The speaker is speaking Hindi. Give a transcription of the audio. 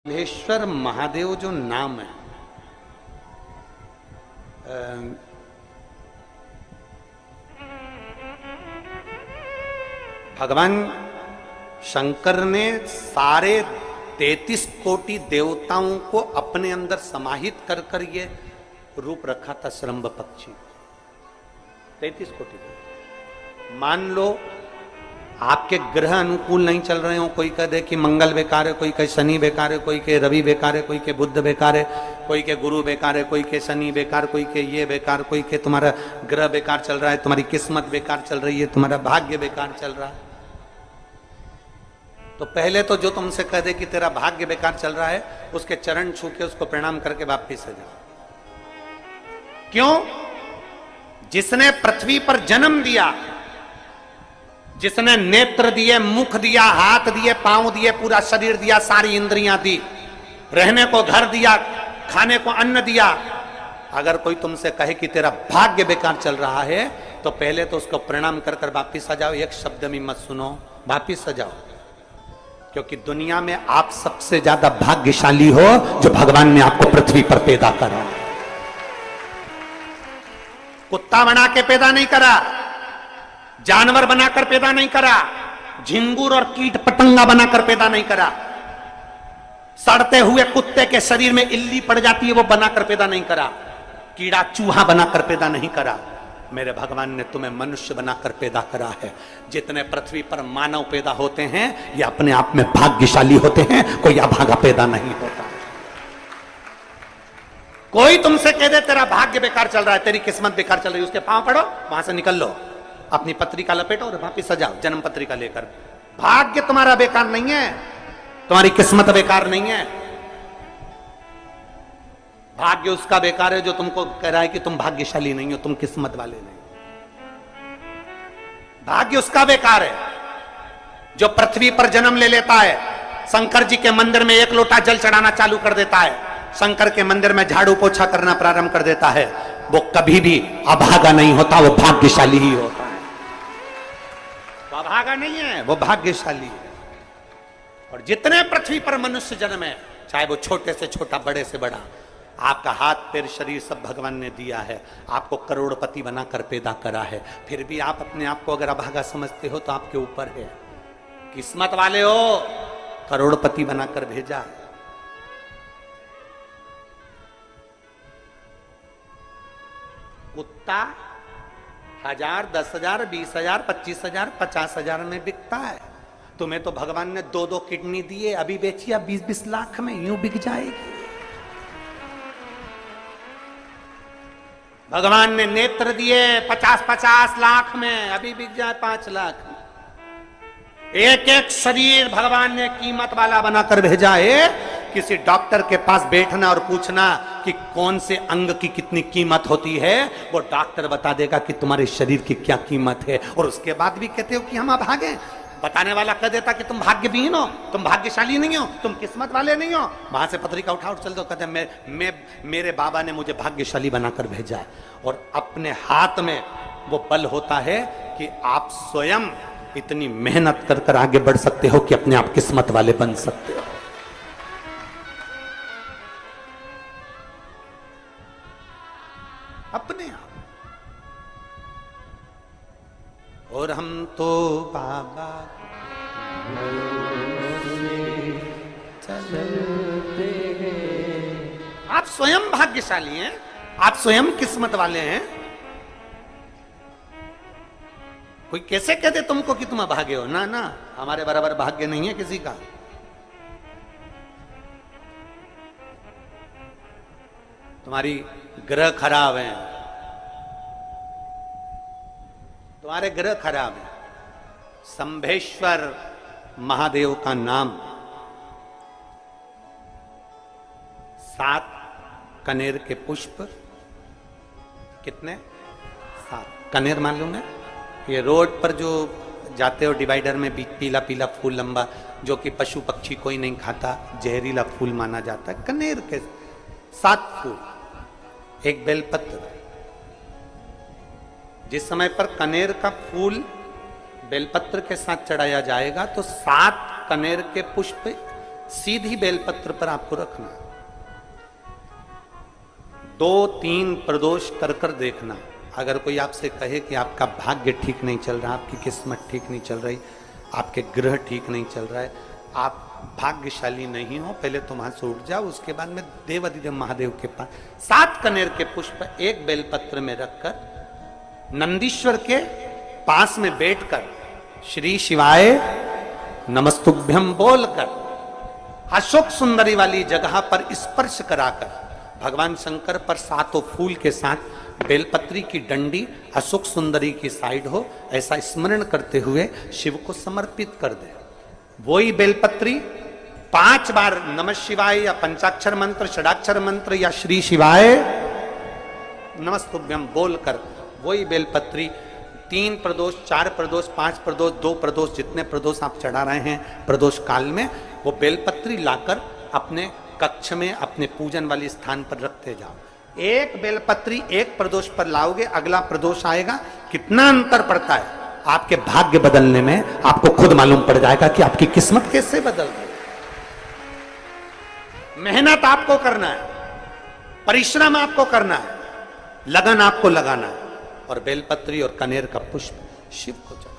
महेश्वर महादेव जो नाम है, भगवान शंकर ने सारे 33 कोटि देवताओं को अपने अंदर समाहित कर कर ये रूप रखा था श्रम्भ पक्षी। 33 कोटि। मान लो आपके ग्रह अनुकूल नहीं चल रहे हो, कोई कह दे कि मंगल बेकार है, कोई कहे शनि बेकार है, कोई कहे रवि बेकार है, कोई कहे बुध बेकार है, कोई के गुरु बेकार है, कोई के शनि बेकार, कोई के ये बेकार, कोई के तुम्हारा ग्रह बेकार चल रहा है, तुम्हारी किस्मत बेकार चल रही है, तुम्हारा भाग्य बेकार चल रहा है। तो पहले तो जो तुमसे कह दे कि तेरा भाग्य बेकार चल रहा है, उसके चरण छू के उसको प्रणाम करके वापिस आ जाओ। क्यों? जिसने पृथ्वी पर जन्म दिया, जिसने नेत्र दिए, मुख दिया, हाथ दिए, पांव दिए, पूरा शरीर दिया, सारी इंद्रियां दी, रहने को घर दिया, खाने को अन्न दिया, अगर कोई तुमसे कहे कि तेरा भाग्य बेकार चल रहा है, तो पहले तो उसको प्रणाम कर कर वापिस आ जाओ। एक शब्द में मत सुनो, वापिस आ जाओ। क्योंकि दुनिया में आप सबसे ज्यादा भाग्यशाली हो जो भगवान ने आपको पृथ्वी पर पैदा करा। कुत्ता बना के पैदा नहीं करा, जानवर बनाकर पैदा नहीं करा, झिंगुर और कीट पतंगा बनाकर पैदा नहीं करा, सड़ते हुए कुत्ते के शरीर में इल्ली पड़ जाती है वो बनाकर पैदा नहीं करा, कीड़ा चूहा बनाकर पैदा नहीं करा। मेरे भगवान ने तुम्हें मनुष्य बनाकर पैदा करा है। जितने पृथ्वी पर मानव पैदा होते हैं ये अपने आप में भाग्यशाली होते हैं, कोई अभागा पैदा नहीं होता। कोई तुमसे कह दे तेरा भाग्य बेकार चल रहा है, तेरी किस्मत बेकार चल रही है, उसके पांव पड़ो, वहां से निकल लो, अपनी पत्रिका लपेटो और वापिस सजाओ जन्म पत्रिका लेकर। भाग्य तुम्हारा बेकार नहीं है, तुम्हारी किस्मत बेकार नहीं है। भाग्य उसका बेकार है जो तुमको कह रहा है कि तुम भाग्यशाली नहीं हो, तुम किस्मत वाले नहीं। भाग्य उसका बेकार है जो पृथ्वी पर जन्म ले लेता है, शंकर जी के मंदिर में 1 लोटा जल चढ़ाना चालू कर देता है, शंकर के मंदिर में झाड़ू पोछा करना प्रारंभ कर देता है, वो कभी भी अभागा नहीं होता, वो भाग्यशाली ही होता है। वो अभागा नहीं है, वो भाग्यशाली है। और जितने पृथ्वी पर मनुष्य जन्म है, चाहे वो छोटे से छोटा, बड़े से बड़ा, आपका हाथ पैर शरीर सब भगवान ने दिया है, आपको करोड़पति बनाकर पैदा करा है, फिर भी आप अपने आप को अगर अभागा समझते हो तो आपके ऊपर है। किस्मत वाले हो, करोड़पति बनाकर भेजा। कुत्ता 1000, 10,000, 20,000, 25,000, 50,000 में बिकता है। तुम्हें तो भगवान ने 2-2 किडनी दिए, अभी बेचिए 20-20 लाख में, यूं बिक जाएगी। भगवान ने नेत्र दिए 50-50 लाख में, अभी बिक जाए 5 लाख में। एक एक शरीर भगवान ने कीमत वाला बनाकर भेजा है। किसी डॉक्टर के पास बैठना और पूछना कि कौन से अंग की कितनी कीमत होती है, वो डॉक्टर बता देगा कि तुम्हारे शरीर की क्या कीमत है। और उसके बाद भी कहते हो कि हम अभागे। बताने वाला कह देता कि तुम भाग्यहीन हो, तुम भाग्यशाली नहीं हो, तुम किस्मत वाले नहीं हो। वहां से पत्रिका उठा चल दो, कहते मेरे बाबा ने मुझे भाग्यशाली बनाकर भेजा है। और अपने हाथ में वो बल होता है कि आप स्वयं इतनी मेहनत कर कर आगे बढ़ सकते हो कि अपने आप किस्मत वाले बन सकते हो। अपने आप। और हम तो बाबा चलते हैं। आप स्वयं भाग्यशाली हैं, आप स्वयं किस्मत वाले हैं। कोई कैसे कहते तुमको कि तुम अभागे हो? ना ना, हमारे बराबर भाग्य नहीं है किसी का। तुम्हारी ग्रह खराब है, तुम्हारे ग्रह खराब है। शंभेश्वर महादेव का नाम 7 कनेर के पुष्प, कितने? 7 कनेर मालूम है? ये रोड पर जो जाते हो डिवाइडर में पीला पीला फूल लंबा, जो कि पशु पक्षी कोई नहीं खाता, जहरीला फूल माना जाता है। कनेर के 7 फूल, एक बेलपत्र। जिस समय पर कनेर का फूल बेलपत्र के साथ चढ़ाया जाएगा तो 7 कनेर के पुष्प सीधी बेलपत्र पर आपको रखना, 2-3 प्रदोष कर कर देखना। अगर कोई आपसे कहे कि आपका भाग्य ठीक नहीं चल रहा, आपकी किस्मत ठीक नहीं चल रही, आपके ग्रह ठीक नहीं चल रहा है, आप भाग्यशाली नहीं हो, पहले तुम वहां से उठ जाओ, उसके बाद में देवाधिदेव महादेव के पास 7 कनेर के पुष्प एक बेलपत्र में रखकर नंदीश्वर के पास में बैठकर श्री शिवाय नमस्तुभ्यम बोलकर अशोक सुंदरी वाली जगह पर स्पर्श कराकर भगवान शंकर पर 7 फूल के साथ बेलपत्री की डंडी अशोक सुंदरी की साइड हो, ऐसा स्मरण करते हुए शिव को समर्पित कर दे। वही बेलपत्री 5 बार नमः शिवाय या पंचाक्षर मंत्र, षडाक्षर मंत्र या श्री शिवाय नमस्तुभ्यम बोलकर वही बेलपत्री 3 प्रदोष, 4 प्रदोष, 5 प्रदोष, 2 प्रदोष, जितने प्रदोष आप चढ़ा रहे हैं प्रदोष काल में, वो बेलपत्री लाकर अपने कक्ष में अपने पूजन वाले स्थान पर रखते जाओ। एक बेलपत्री एक प्रदोष पर लाओगे, अगला प्रदोष आएगा, कितना अंतर पड़ता है आपके भाग्य बदलने में, आपको खुद मालूम पड़ जाएगा कि आपकी किस्मत कैसे बदल गई। मेहनत आपको करना है, परिश्रम आपको करना है, लगन आपको लगाना है, और बेलपत्री और कनेर का पुष्प शिव को चढ़ाना।